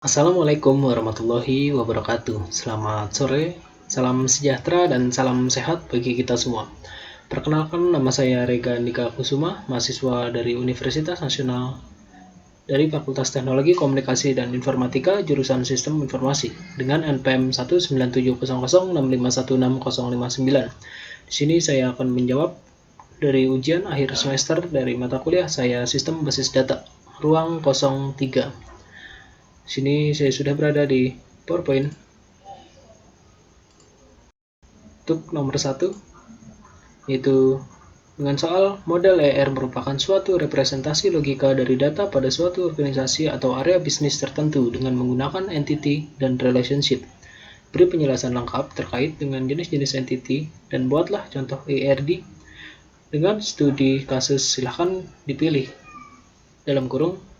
Assalamualaikum warahmatullahi wabarakatuh. Selamat sore, salam sejahtera dan salam sehat bagi kita semua. Perkenalkan, nama saya Rega Andika Kusuma, mahasiswa dari Universitas Nasional dari Fakultas Teknologi Komunikasi dan Informatika, jurusan Sistem Informasi dengan NPM 1970065160659. Di sini saya akan menjawab dari ujian akhir semester dari mata kuliah saya Sistem Basis Data, ruang 03. Sini saya sudah berada di PowerPoint. Untuk nomor 1, yaitu dengan soal model ER merupakan suatu representasi logika dari data pada suatu organisasi atau area bisnis tertentu dengan menggunakan entity dan relationship. Beri penjelasan lengkap terkait dengan jenis-jenis entity dan buatlah contoh ERD dengan studi kasus. Silahkan dipilih dalam kurung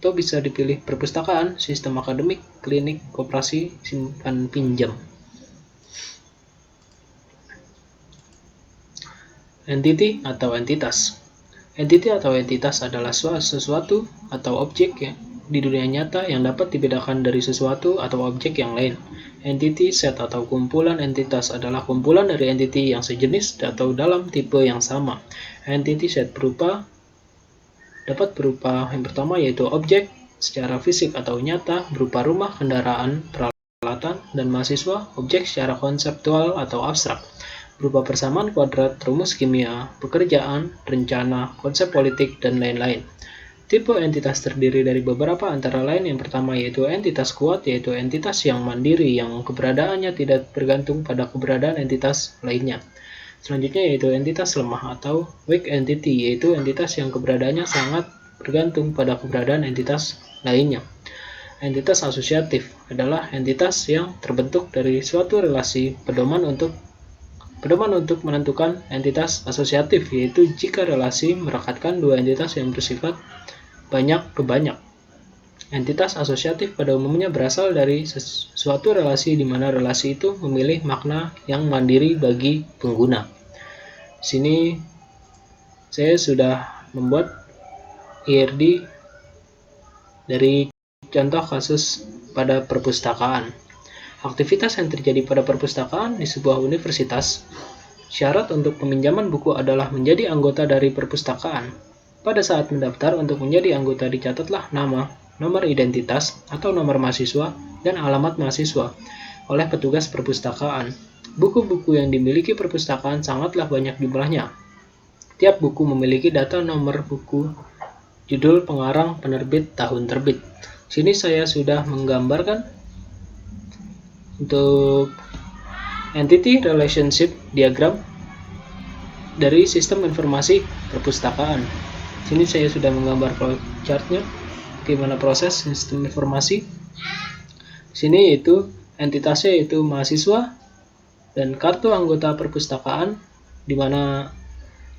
atau bisa dipilih perpustakaan, sistem akademik, klinik, koperasi, simpan pinjam. Entity atau entitas. Entity atau entitas adalah sesuatu atau objek di dunia nyata yang dapat dibedakan dari sesuatu atau objek yang lain. Entity set atau kumpulan entitas adalah kumpulan dari entity yang sejenis atau dalam tipe yang sama. Entity set dapat berupa yang pertama yaitu objek secara fisik atau nyata berupa rumah, kendaraan, peralatan, dan mahasiswa. Objek secara konseptual atau abstrak berupa persamaan kuadrat, rumus kimia, pekerjaan, rencana, konsep politik, dan lain-lain. Tipe entitas terdiri dari beberapa antara lain. Yang pertama yaitu entitas kuat, yaitu entitas yang mandiri yang keberadaannya tidak bergantung pada keberadaan entitas lainnya. Selanjutnya yaitu entitas lemah atau weak entity, yaitu entitas yang keberadaannya sangat bergantung pada keberadaan entitas lainnya. Entitas asosiatif adalah entitas yang terbentuk dari suatu relasi pedoman untuk menentukan entitas asosiatif, yaitu jika relasi merekatkan dua entitas yang bersifat banyak ke banyak. Entitas asosiatif pada umumnya berasal dari suatu relasi di mana relasi itu memilih makna yang mandiri bagi pengguna. Sini saya sudah membuat ERD dari contoh kasus pada perpustakaan. Aktivitas yang terjadi pada perpustakaan di sebuah universitas. Syarat untuk peminjaman buku adalah menjadi anggota dari perpustakaan. Pada saat mendaftar untuk menjadi anggota dicatatlah nama, nomor identitas atau nomor mahasiswa, dan alamat mahasiswa oleh petugas perpustakaan. Buku-buku yang dimiliki perpustakaan sangatlah banyak jumlahnya. Tiap buku memiliki data nomor buku, judul, pengarang, penerbit, tahun terbit. Sini saya sudah menggambarkan untuk entity relationship diagram dari sistem informasi perpustakaan. Sini saya sudah menggambar flowchartnya bagaimana proses sistem informasi. Sini yaitu entitasnya yaitu mahasiswa dan kartu anggota perpustakaan, di mana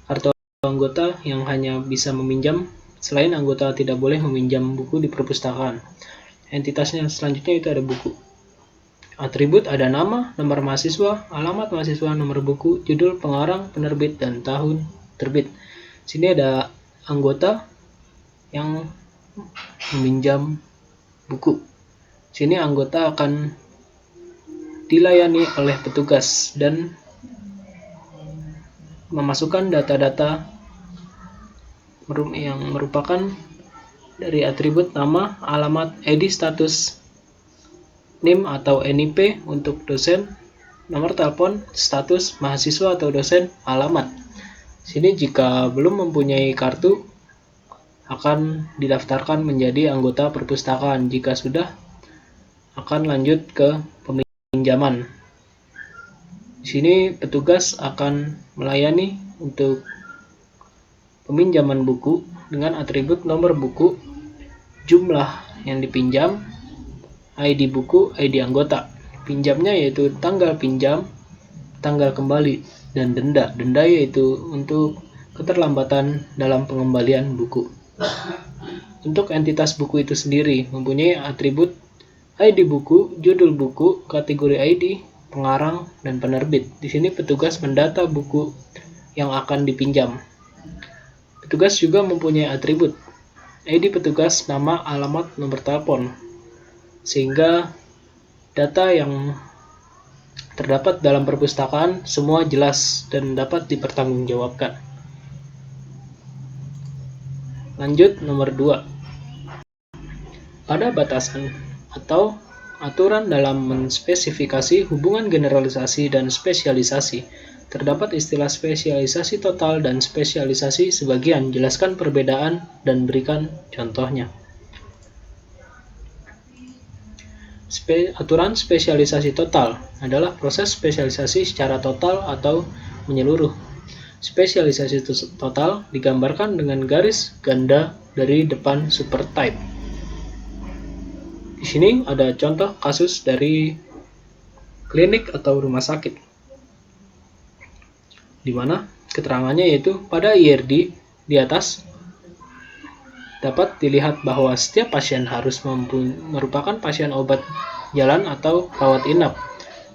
kartu anggota yang hanya bisa meminjam, selain anggota tidak boleh meminjam buku di perpustakaan. Entitasnya selanjutnya itu ada buku. Atribut ada nama, nomor mahasiswa, alamat mahasiswa, nomor buku, judul, pengarang, penerbit, dan tahun terbit. Sini ada anggota yang meminjam buku. Sini anggota akan dilayani oleh petugas dan memasukkan data-data yang merupakan dari atribut nama, alamat, ID status, NIM atau NIP untuk dosen, nomor telepon, status mahasiswa atau dosen, alamat. Sini jika belum mempunyai kartu akan didaftarkan menjadi anggota perpustakaan. Jika sudah akan lanjut ke peminjaman. Di sini petugas akan melayani untuk peminjaman buku dengan atribut nomor buku, jumlah yang dipinjam, ID buku, ID anggota. Pinjamnya yaitu tanggal pinjam, tanggal kembali, dan denda. Denda yaitu untuk keterlambatan dalam pengembalian buku. Untuk entitas buku itu sendiri mempunyai atribut ID buku, judul buku, kategori ID, pengarang, dan penerbit. Di sini petugas mendata buku yang akan dipinjam. Petugas juga mempunyai atribut ID petugas, nama, alamat, nomor telepon. sehingga data yang terdapat dalam perpustakaan semua jelas dan dapat dipertanggungjawabkan. Lanjut nomor 2. Pada batasan atau aturan dalam menspesifikasi hubungan generalisasi dan spesialisasi, terdapat istilah spesialisasi total dan spesialisasi sebagian. Jelaskan perbedaan dan berikan contohnya. Aturan spesialisasi total adalah proses spesialisasi secara total atau menyeluruh. Spesialisasi total digambarkan dengan garis ganda dari depan supertype. Di sini ada contoh kasus dari klinik atau rumah sakit, di mana keterangannya yaitu pada IRD di atas dapat dilihat bahwa setiap pasien harus merupakan pasien obat jalan atau rawat inap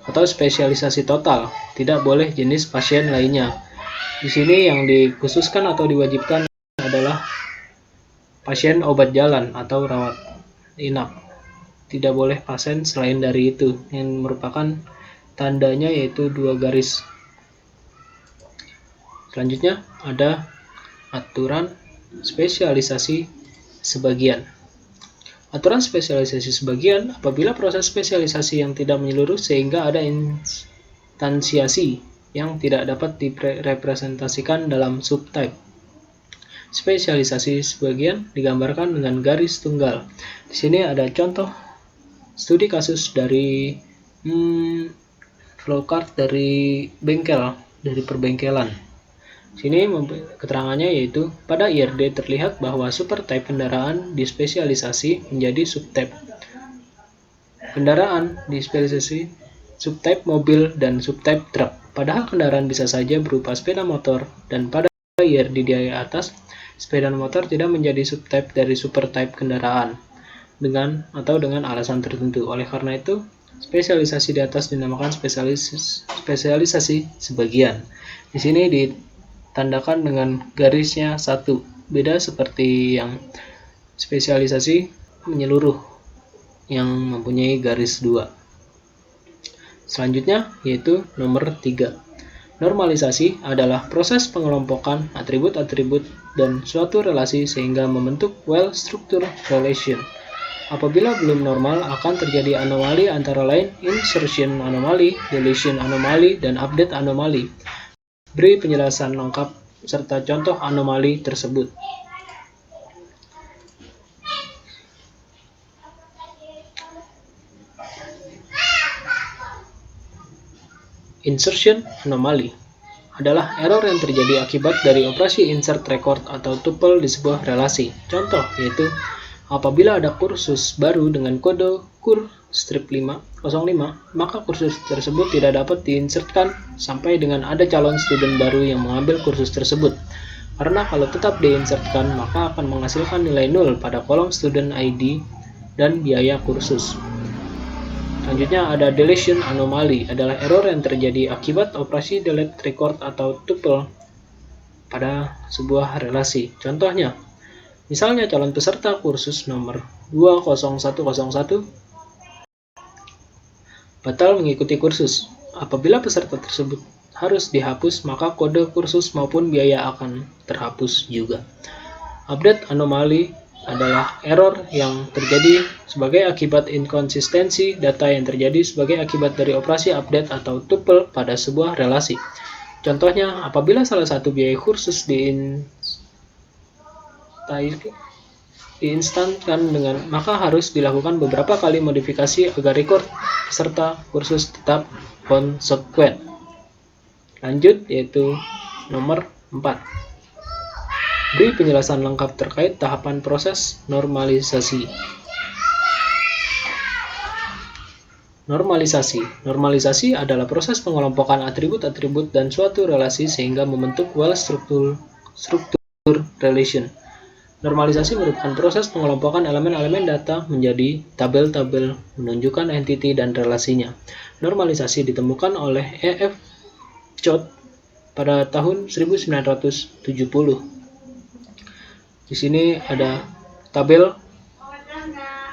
atau spesialisasi total, tidak boleh jenis pasien lainnya. Di sini yang dikhususkan atau diwajibkan adalah pasien obat jalan atau rawat inap. Tidak boleh pasien selain dari itu, yang merupakan tandanya yaitu 2 garis. Selanjutnya ada aturan spesialisasi sebagian. Aturan spesialisasi sebagian apabila proses spesialisasi yang tidak menyeluruh sehingga ada instansiasi yang tidak dapat direpresentasikan dalam subtype. Spesialisasi sebagian digambarkan dengan garis tunggal. Di sini ada contoh studi kasus dari flowchart dari perbengkelan. Sini keterangannya yaitu pada IRD terlihat bahwa supertype kendaraan dispesialisasi menjadi subtype kendaraan dispesialisasi subtype mobil dan subtype truk. Padahal kendaraan bisa saja berupa sepeda motor, dan pada IRD di atas sepeda motor tidak menjadi subtype dari supertype kendaraan dengan alasan tertentu. Oleh karena itu, spesialisasi di atas dinamakan spesialisasi sebagian. Di sini ditandakan dengan garisnya 1, beda seperti yang spesialisasi menyeluruh yang mempunyai garis 2. Selanjutnya yaitu nomor 3. Normalisasi adalah proses pengelompokan atribut-atribut dan suatu relasi sehingga membentuk well-structured relation. Apabila belum normal, akan terjadi anomali antara lain insertion anomali, deletion anomali, dan update anomali. Beri penjelasan lengkap serta contoh anomali tersebut. Insertion anomaly adalah error yang terjadi akibat dari operasi insert record atau tuple di sebuah relasi. Contoh yaitu apabila ada kursus baru dengan kode kur strip 05, maka kursus tersebut tidak dapat diinsertkan sampai dengan ada calon student baru yang mengambil kursus tersebut. Karena kalau tetap diinsertkan, maka akan menghasilkan nilai 0 pada kolom student ID dan biaya kursus. Selanjutnya ada deletion anomaly, adalah error yang terjadi akibat operasi delete record atau tuple pada sebuah relasi. Contohnya, misalnya calon peserta kursus nomor 20101 batal mengikuti kursus. Apabila peserta tersebut harus dihapus, maka kode kursus maupun biaya akan terhapus juga. Update anomaly adalah error yang terjadi sebagai akibat inkonsistensi data yang terjadi sebagai akibat dari operasi update atau tuple pada sebuah relasi. Contohnya, apabila salah satu biaya kursus diinstankan maka harus dilakukan beberapa kali modifikasi agar record peserta kursus tetap konsekuen. Lanjut yaitu nomor 4. Beri penjelasan lengkap terkait tahapan proses normalisasi. Normalisasi adalah proses pengelompokan atribut-atribut dan suatu relasi sehingga membentuk well-structured relation. Normalisasi merupakan proses pengelompokan elemen-elemen data menjadi tabel-tabel menunjukkan entiti dan relasinya. Normalisasi ditemukan oleh E.F. Choate pada tahun 1970. Di sini ada tabel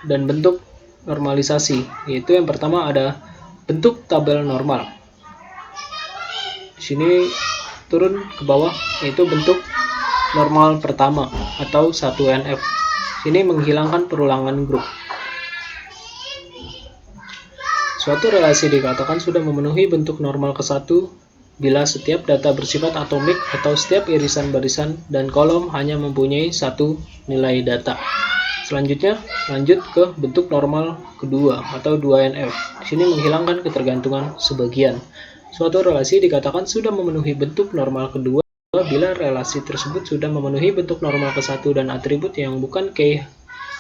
dan bentuk normalisasi, yaitu yang pertama ada bentuk tabel normal. Di sini turun ke bawah, yaitu bentuk normal pertama atau 1NF. Sini menghilangkan perulangan grup. Suatu relasi dikatakan sudah memenuhi bentuk normal ke-1 bila setiap data bersifat atomik atau setiap irisan barisan dan kolom hanya mempunyai satu nilai data. Selanjutnya, lanjut ke bentuk normal kedua atau 2NF. Di sini menghilangkan ketergantungan sebagian. Suatu relasi dikatakan sudah memenuhi bentuk normal kedua bila relasi tersebut sudah memenuhi bentuk normal ke-1 dan atribut yang bukan K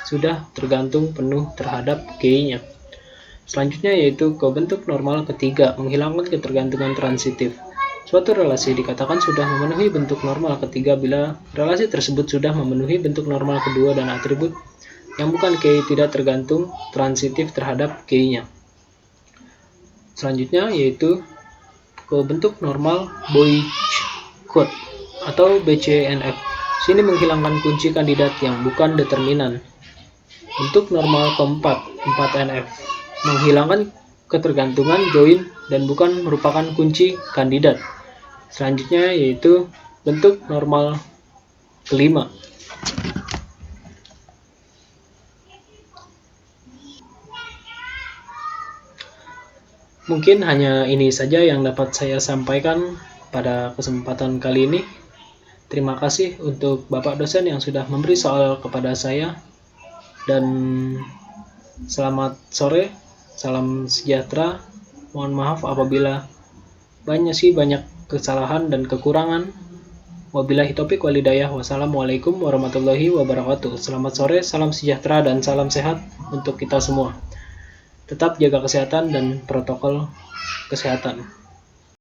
sudah tergantung penuh terhadap K-nya. Selanjutnya yaitu ke bentuk normal ketiga, menghilangkan ketergantungan transitif. Suatu relasi dikatakan sudah memenuhi bentuk normal ketiga bila relasi tersebut sudah memenuhi bentuk normal kedua dan atribut yang bukan K tidak tergantung transitif terhadap K-nya. Selanjutnya yaitu ke bentuk normal Boich-Quote atau BCNF. Sini menghilangkan kunci kandidat yang bukan determinan. Bentuk normal keempat, 4NF. Menghilangkan ketergantungan join dan bukan merupakan kunci kandidat. Selanjutnya yaitu bentuk normal kelima. Mungkin hanya ini saja yang dapat saya sampaikan pada kesempatan kali ini. Terima kasih untuk Bapak dosen yang sudah memberi soal kepada saya. Dan selamat sore. Salam sejahtera. Mohon maaf apabila banyak kesalahan dan kekurangan. Wabillahi taufiq wal hidayah. Wassalamualaikum warahmatullahi wabarakatuh. Selamat sore, salam sejahtera dan salam sehat untuk kita semua. Tetap jaga kesehatan dan protokol kesehatan.